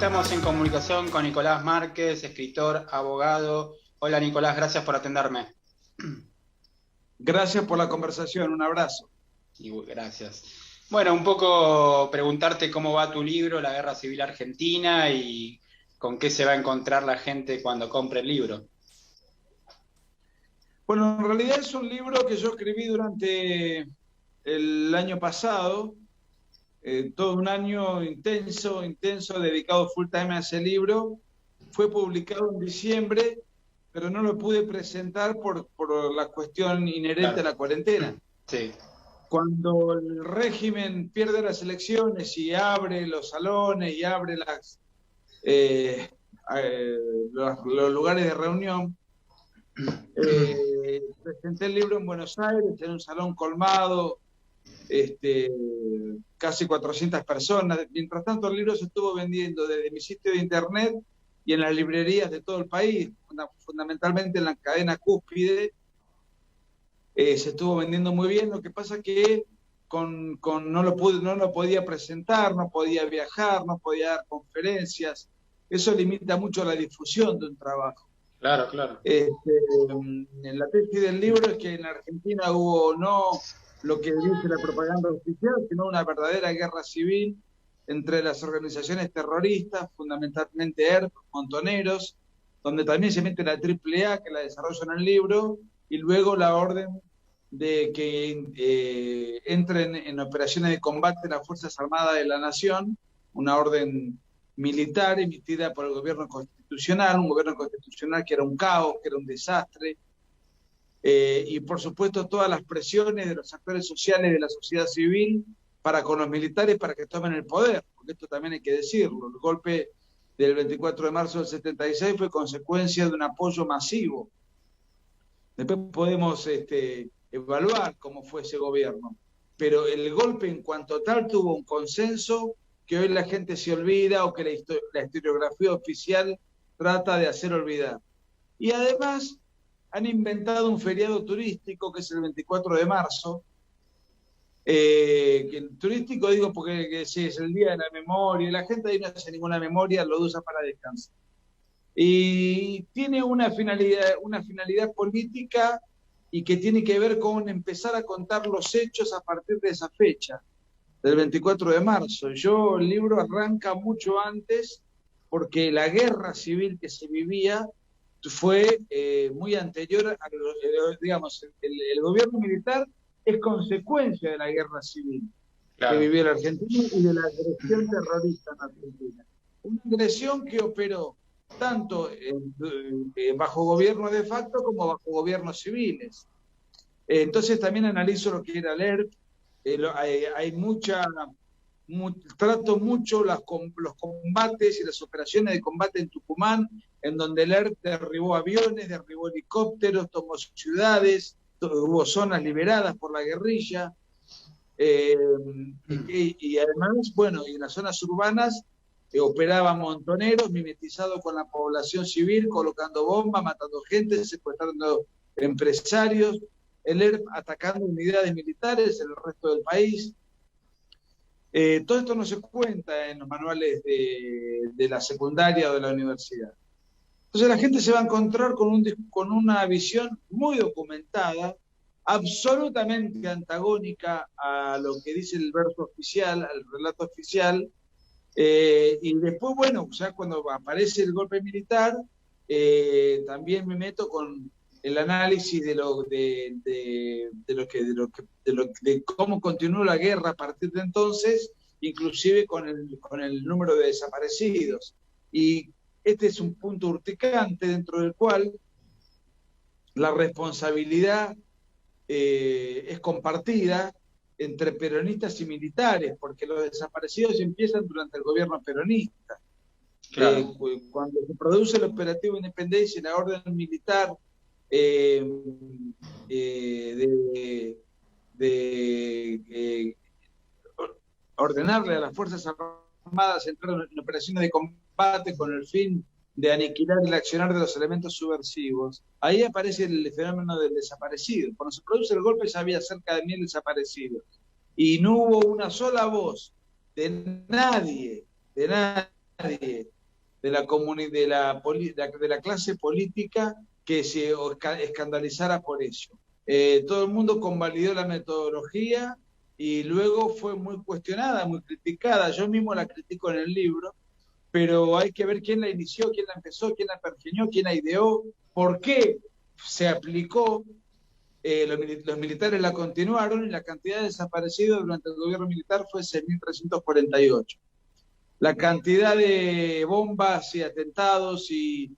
Estamos en comunicación con Nicolás Márquez, escritor, abogado. Hola Nicolás, gracias por atenderme. Gracias por la conversación, un abrazo. Gracias. Bueno, un poco preguntarte cómo va tu libro, La Guerra Civil Argentina, y con qué se va a encontrar la gente cuando compre el libro. Bueno, en realidad es un libro que yo escribí durante el año pasado, todo un año intenso, dedicado full time a ese libro. Fue publicado en diciembre, pero no lo pude presentar por la cuestión inherente a la cuarentena. Sí. Cuando el régimen pierde las elecciones y abre los salones y abre los lugares de reunión, presenté el libro en Buenos Aires, en un salón colmado, casi 400 personas. Mientras tanto, el libro se estuvo vendiendo desde mi sitio de internet y en las librerías de todo el país, fundamentalmente en la cadena Cúspide. Se estuvo vendiendo muy bien. Lo que pasa que no lo podía presentar, no podía viajar, no podía dar conferencias. Eso limita mucho la difusión de un trabajo. Claro, claro. La tesis del libro es que en Argentina hubo no lo que dice la propaganda oficial, sino una verdadera guerra civil entre las organizaciones terroristas, fundamentalmente ERP, Montoneros, donde también se mete la AAA, que la desarrolla en el libro, y luego la orden de que entren en operaciones de combate las Fuerzas Armadas de la Nación, una orden militar emitida por el gobierno constitucional, un gobierno constitucional que era un caos, que era un desastre, y por supuesto todas las presiones de los actores sociales de la sociedad civil para con los militares para que tomen el poder, porque esto también hay que decirlo. El golpe del 24 de marzo del 76 fue consecuencia de un apoyo masivo. Después podemos evaluar cómo fue ese gobierno, pero el golpe en cuanto tal tuvo un consenso que hoy la gente se olvida o que la historiografía oficial trata de hacer olvidar. Y además han inventado un feriado turístico que es el 24 de marzo, que turístico digo porque sí, es el día de la memoria, y la gente ahí no hace ninguna memoria, lo usa para descansar. Y tiene una finalidad política y que tiene que ver con empezar a contar los hechos a partir de esa fecha, del 24 de marzo. El libro arranca mucho antes porque la guerra civil que se vivía fue muy anterior digamos, el gobierno militar es consecuencia de la guerra civil que vivió la Argentina y de la agresión terrorista en Argentina. Una agresión que operó tanto bajo gobierno de facto como bajo gobiernos civiles. Entonces también analizo lo que era el ERP. Trato mucho los combates y las operaciones de combate en Tucumán, en donde el ERP derribó aviones, derribó helicópteros, tomó ciudades, hubo zonas liberadas por la guerrilla, y además, bueno, y en las zonas urbanas operaban montoneros mimetizados con la población civil, colocando bombas, matando gente, secuestrando empresarios, el ERP atacando unidades militares en el resto del país. Todo esto no se cuenta en los manuales de la secundaria o de la universidad. Entonces la gente se va a encontrar con una visión muy documentada, absolutamente antagónica a lo que dice el verso oficial, al relato oficial, y después, bueno, ya cuando aparece el golpe militar, también me meto con el análisis de cómo continuó la guerra a partir de entonces, inclusive con el número de desaparecidos. Y este es un punto urticante dentro del cual la responsabilidad es compartida entre peronistas y militares, porque los desaparecidos empiezan durante el gobierno peronista. Claro. Cuando se produce el operativo Independencia y la orden militar ordenarle a las Fuerzas Armadas entrar en operaciones de combate con el fin de aniquilar el accionar de los elementos subversivos, ahí aparece el fenómeno del desaparecido. Cuando se produce el golpe ya había cerca de 1000 desaparecidos y no hubo una sola voz de nadie nadie de la clase política que se escandalizara por eso. Todo el mundo convalidó la metodología y luego fue muy cuestionada, muy criticada. Yo mismo la critico en el libro, pero hay que ver quién la inició, quién la empezó, quién la pergeñó, quién la ideó, por qué se aplicó. Los militares la continuaron y la cantidad de desaparecidos durante el gobierno militar fue 6.348. La cantidad de bombas y atentados y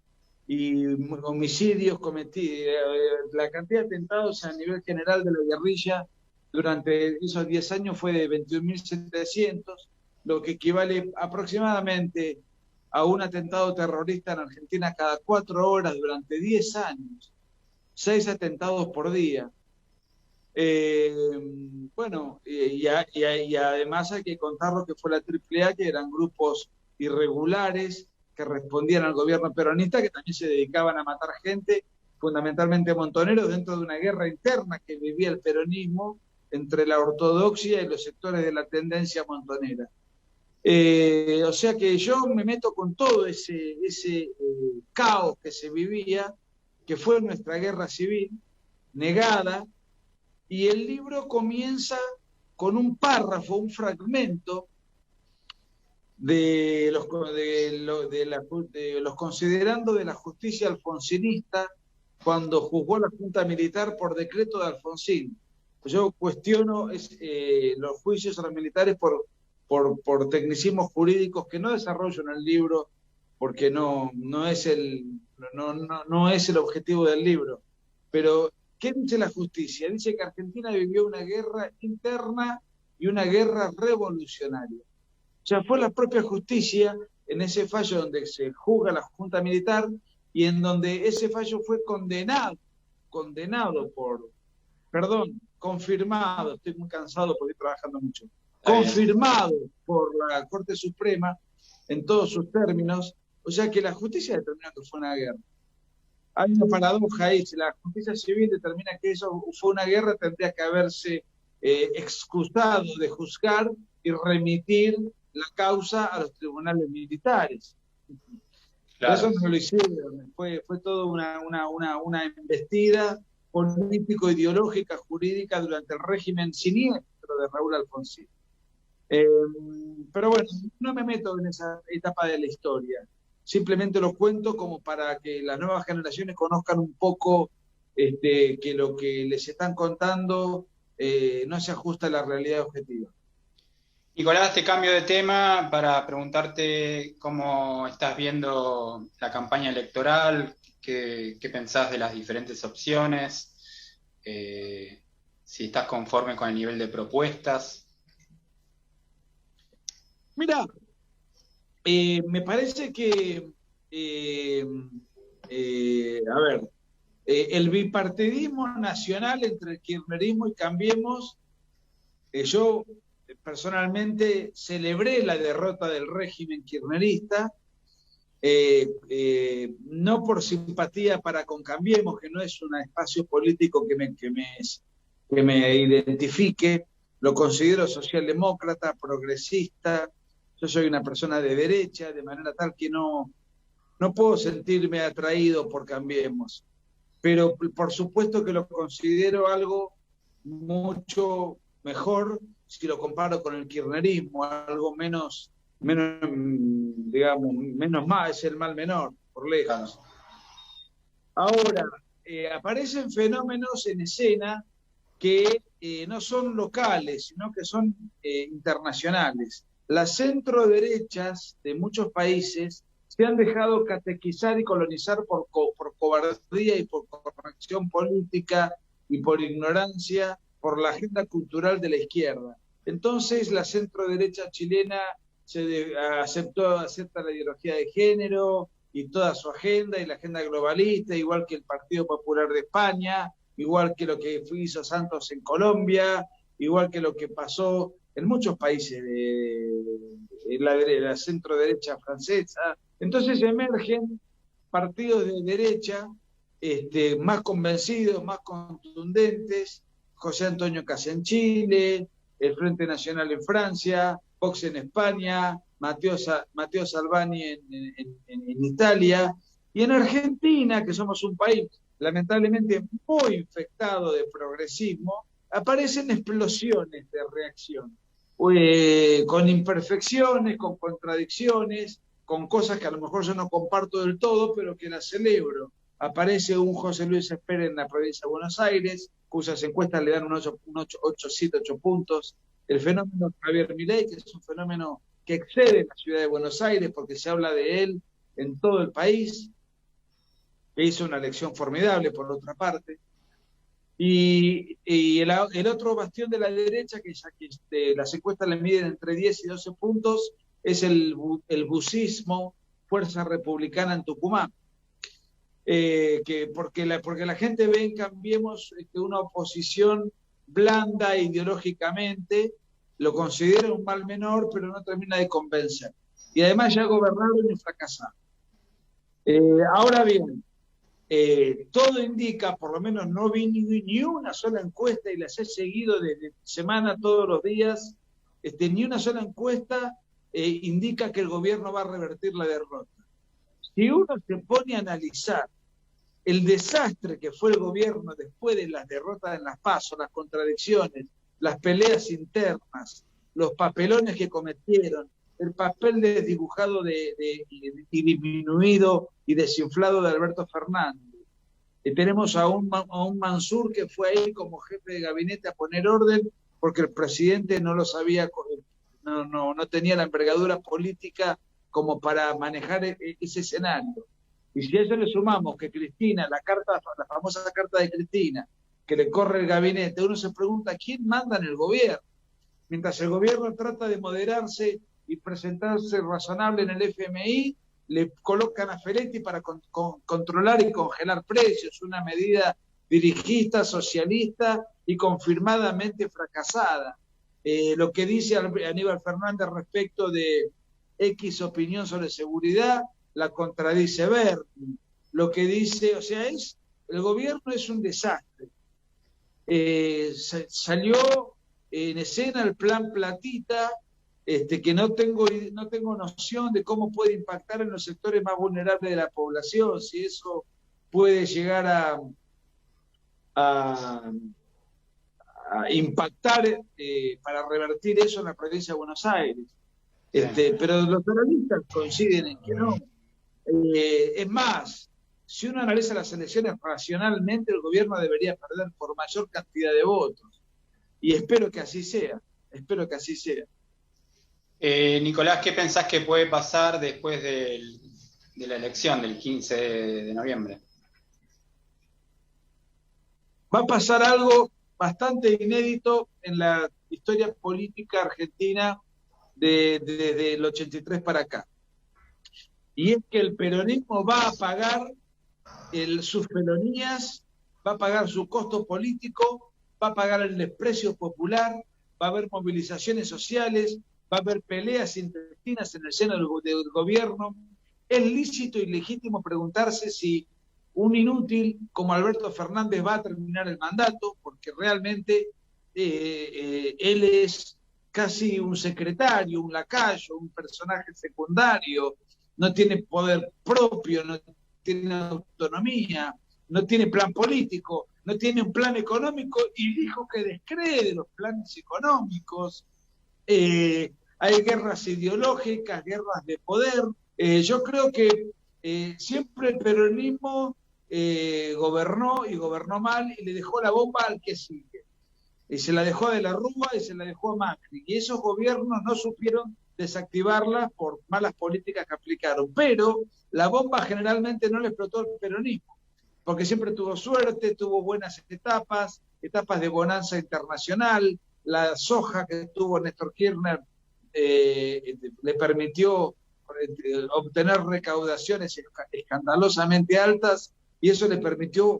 homicidios cometidos, la cantidad de atentados a nivel general de la guerrilla durante esos 10 años fue de 21.700, lo que equivale aproximadamente a un atentado terrorista en Argentina cada 4 horas durante 10 años. 6 atentados por día. Bueno, y además hay que contar lo que fue la AAA, que eran grupos irregulares que respondían al gobierno peronista, que también se dedicaban a matar gente, fundamentalmente montoneros, dentro de una guerra interna que vivía el peronismo entre la ortodoxia y los sectores de la tendencia montonera. O sea que yo me meto con todo ese caos que se vivía, que fue nuestra guerra civil, negada, y el libro comienza con un párrafo, un fragmento de los considerando de la justicia alfonsinista cuando juzgó a la Junta Militar por decreto de Alfonsín. Yo cuestiono los juicios a los militares por tecnicismos jurídicos que no desarrollo en el libro porque no es el objetivo del libro. Pero, ¿qué dice la justicia? Dice que Argentina vivió una guerra interna y una guerra revolucionaria. O sea, fue la propia justicia en ese fallo donde se juzga la Junta Militar y en donde ese fallo fue confirmado, estoy muy cansado porque estoy trabajando mucho, confirmado por la Corte Suprema en todos sus términos. O sea que la justicia determinó que fue una guerra. Hay una paradoja ahí, si la justicia civil determina que eso fue una guerra, tendría que haberse excusado de juzgar y remitir la causa a los tribunales militares. Claro. Eso no lo hicieron, fue toda una embestida político-ideológica, jurídica durante el régimen siniestro de Raúl Alfonsín. Pero bueno, no me meto en esa etapa de la historia. Simplemente lo cuento como para que las nuevas generaciones conozcan un poco que lo que les están contando no se ajusta a la realidad objetiva. Nicolás, te cambio de tema para preguntarte cómo estás viendo la campaña electoral, qué pensás de las diferentes opciones, si estás conforme con el nivel de propuestas. Mira, me parece que, el bipartidismo nacional entre el kirchnerismo y Cambiemos, yo personalmente celebré la derrota del régimen kirchnerista, no por simpatía para con Cambiemos, que no es un espacio político que me identifique, lo considero socialdemócrata, progresista. Yo soy una persona de derecha, de manera tal que no puedo sentirme atraído por Cambiemos. Pero por supuesto que lo considero algo mucho mejor si lo comparo con el kirchnerismo, algo menos mal, es el mal menor, por lejos. Ahora, aparecen fenómenos en escena que no son locales, sino que son internacionales. Las centroderechas de muchos países se han dejado catequizar y colonizar por cobardía y por corrección política y por ignorancia por la agenda cultural de la izquierda. Entonces la centroderecha chilena acepta la ideología de género y toda su agenda y la agenda globalista, igual que el Partido Popular de España, igual que lo que hizo Santos en Colombia, igual que lo que pasó en muchos países de la centro-derecha francesa. Entonces emergen partidos de derecha más convencidos, más contundentes, José Antonio Caz en Chile, el Frente Nacional en Francia, Vox en España, Matteo Salvini en Italia, y en Argentina, que somos un país lamentablemente muy infectado de progresismo, aparecen explosiones de reacción, con imperfecciones, con contradicciones, con cosas que a lo mejor yo no comparto del todo, pero que las celebro. Aparece un José Luis Espera en la provincia de Buenos Aires, cuyas encuestas le dan un 8 puntos. El fenómeno Javier Milei, que es un fenómeno que excede la ciudad de Buenos Aires, porque se habla de él en todo el país, que hizo una elección formidable, por otra parte. Y el otro bastión de la derecha, que ya que las encuestas le miden entre 10 y 12 puntos, es el bucismo, Fuerza Republicana en Tucumán. Porque la gente ve en Cambiemos una oposición blanda ideológicamente, lo considera un mal menor, pero no termina de convencer. Y además ya gobernaron y fracasaron. Ahora bien, todo indica, por lo menos no vi ni una sola encuesta, y las he seguido desde semana todos los días, ni una sola encuesta indica que el gobierno va a revertir la derrota. Si uno se pone a analizar el desastre que fue el gobierno después de las derrotas en las PASO, las contradicciones, las peleas internas, los papelones que cometieron, el papel desdibujado y disminuido y desinflado de Alberto Fernández. Tenemos a un Mansur que fue ahí como jefe de gabinete a poner orden porque el presidente no lo sabía, no tenía la envergadura política como para manejar ese escenario. Y si a eso le sumamos que Cristina, la famosa carta de Cristina, que le corre el gabinete, uno se pregunta ¿quién manda en el gobierno? Mientras el gobierno trata de moderarse y presentarse razonable en el FMI, le colocan a Feletti para controlar y congelar precios, una medida dirigista, socialista y confirmadamente fracasada. Lo que dice Aníbal Fernández respecto de X opinión sobre seguridad, la contradice Berni. Lo que dice, o sea, el gobierno es un desastre. Salió en escena el plan Platita, que no tengo noción de cómo puede impactar en los sectores más vulnerables de la población, si eso puede llegar a impactar para revertir eso en la provincia de Buenos Aires. Pero los analistas coinciden en que no. Es más, si uno analiza las elecciones racionalmente, el gobierno debería perder por mayor cantidad de votos. Y espero que así sea, Nicolás, ¿qué pensás que puede pasar después de la elección del 15 de noviembre? Va a pasar algo bastante inédito en la historia política argentina desde el 83 para acá. Y es que el peronismo va a pagar sus felonías, va a pagar su costo político, va a pagar el desprecio popular, va a haber movilizaciones sociales, va a haber peleas intestinas en el seno del gobierno. Es lícito y legítimo preguntarse si un inútil como Alberto Fernández va a terminar el mandato, porque realmente él es casi un secretario, un lacayo, un personaje secundario, no tiene poder propio, no tiene autonomía, no tiene plan político, no tiene un plan económico y dijo que descree de los planes económicos. Hay guerras ideológicas, guerras de poder. Yo creo que siempre el peronismo gobernó y gobernó mal y le dejó la bomba al que sigue. Y se la dejó a De la Rúa y se la dejó a Macri. Y esos gobiernos no supieron desactivarla por malas políticas que aplicaron. Pero la bomba generalmente no le explotó al peronismo, porque siempre tuvo suerte, tuvo buenas etapas de bonanza internacional. La soja que tuvo Néstor Kirchner le permitió obtener recaudaciones escandalosamente altas y eso le permitió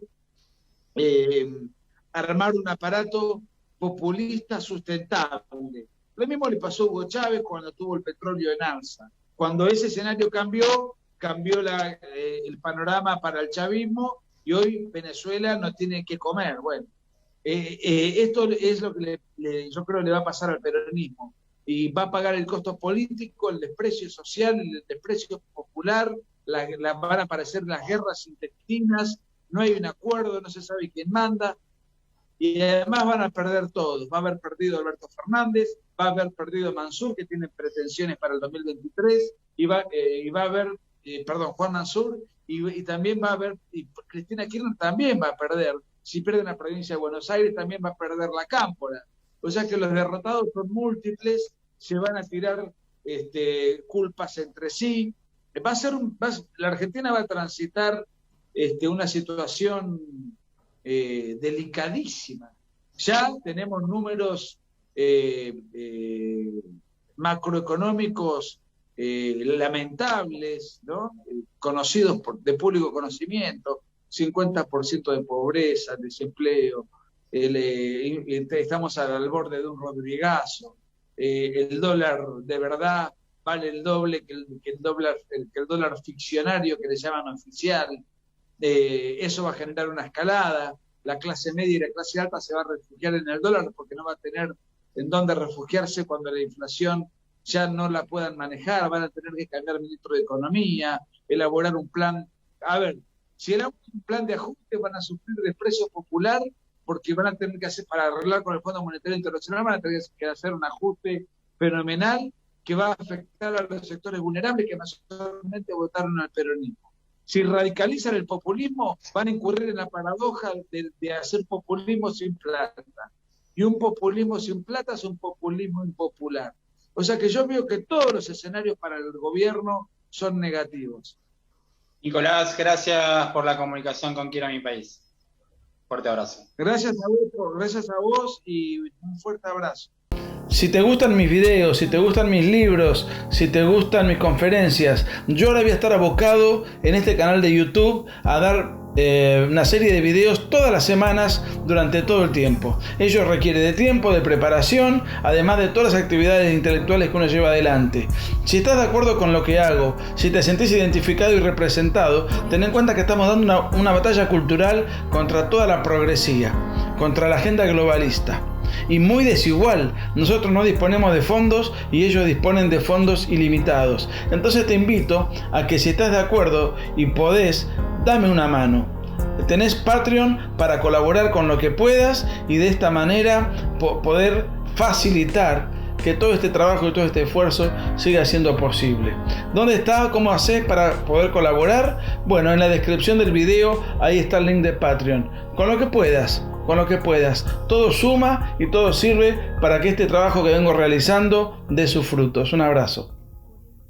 armar un aparato populista sustentable. Lo mismo le pasó a Hugo Chávez cuando tuvo el petróleo en alza. Cuando ese escenario cambió el panorama para el chavismo y hoy Venezuela no tiene que comer. Bueno, esto es lo que yo creo le va a pasar al peronismo. y va a pagar el costo político, el desprecio social, el desprecio popular, van a aparecer las guerras intestinas, no hay un acuerdo, no se sabe quién manda, y además van a perder todos. Va a haber perdido Alberto Fernández, va a haber perdido Mansur, que tiene pretensiones para el 2023, y va a haber, Juan Mansur, y también va a haber, y Cristina Kirchner también va a perder. Si pierde la provincia de Buenos Aires, también va a perder la Cámpora. O sea que los derrotados son múltiples, se van a tirar culpas entre sí. La Argentina va a transitar una situación delicadísima. Ya tenemos números macroeconómicos lamentables, ¿no? Conocidos de público conocimiento, 50% de pobreza, desempleo, estamos al borde de un rodrigazo, el dólar de verdad vale el doble que el dólar ficcionario que le llaman oficial. Eso va a generar una escalada, la clase media y la clase alta se va a refugiar en el dólar porque no va a tener en dónde refugiarse cuando la inflación ya no la puedan manejar, van a tener que cambiar ministro de Economía, elaborar un plan. A ver, si elaboran un plan de ajuste van a sufrir desprecio popular porque van a tener que hacer, para arreglar con el Fondo Monetario Internacional, van a tener que hacer un ajuste fenomenal que va a afectar a los sectores vulnerables que mayormente votaron al peronismo. Si radicalizan el populismo, van a incurrir en la paradoja de hacer populismo sin plata. Y un populismo sin plata es un populismo impopular. O sea que yo veo que todos los escenarios para el gobierno son negativos. Nicolás, gracias por la comunicación con Quiero a mi país. Fuerte abrazo. Gracias a vos y un fuerte abrazo. Si te gustan mis videos, si te gustan mis libros, si te gustan mis conferencias, yo ahora voy a estar abocado en este canal de YouTube a dar una serie de videos todas las semanas durante todo el tiempo. Ello requiere de tiempo, de preparación, además de todas las actividades intelectuales que uno lleva adelante. Si estás de acuerdo con lo que hago, si te sentís identificado y representado, ten en cuenta que estamos dando una batalla cultural contra toda la progresía, contra la agenda globalista. Y muy desigual. Nosotros no disponemos de fondos y ellos disponen de fondos ilimitados. Entonces te invito a que si estás de acuerdo y podés, dame una mano. Tenés Patreon para colaborar con lo que puedas y de esta manera poder facilitar que todo este trabajo y todo este esfuerzo siga siendo posible. ¿Dónde está? ¿Cómo haces para poder colaborar? Bueno, en la descripción del video ahí está el link de Patreon. Con lo que puedas. Todo suma y todo sirve para que este trabajo que vengo realizando dé sus frutos. Un abrazo.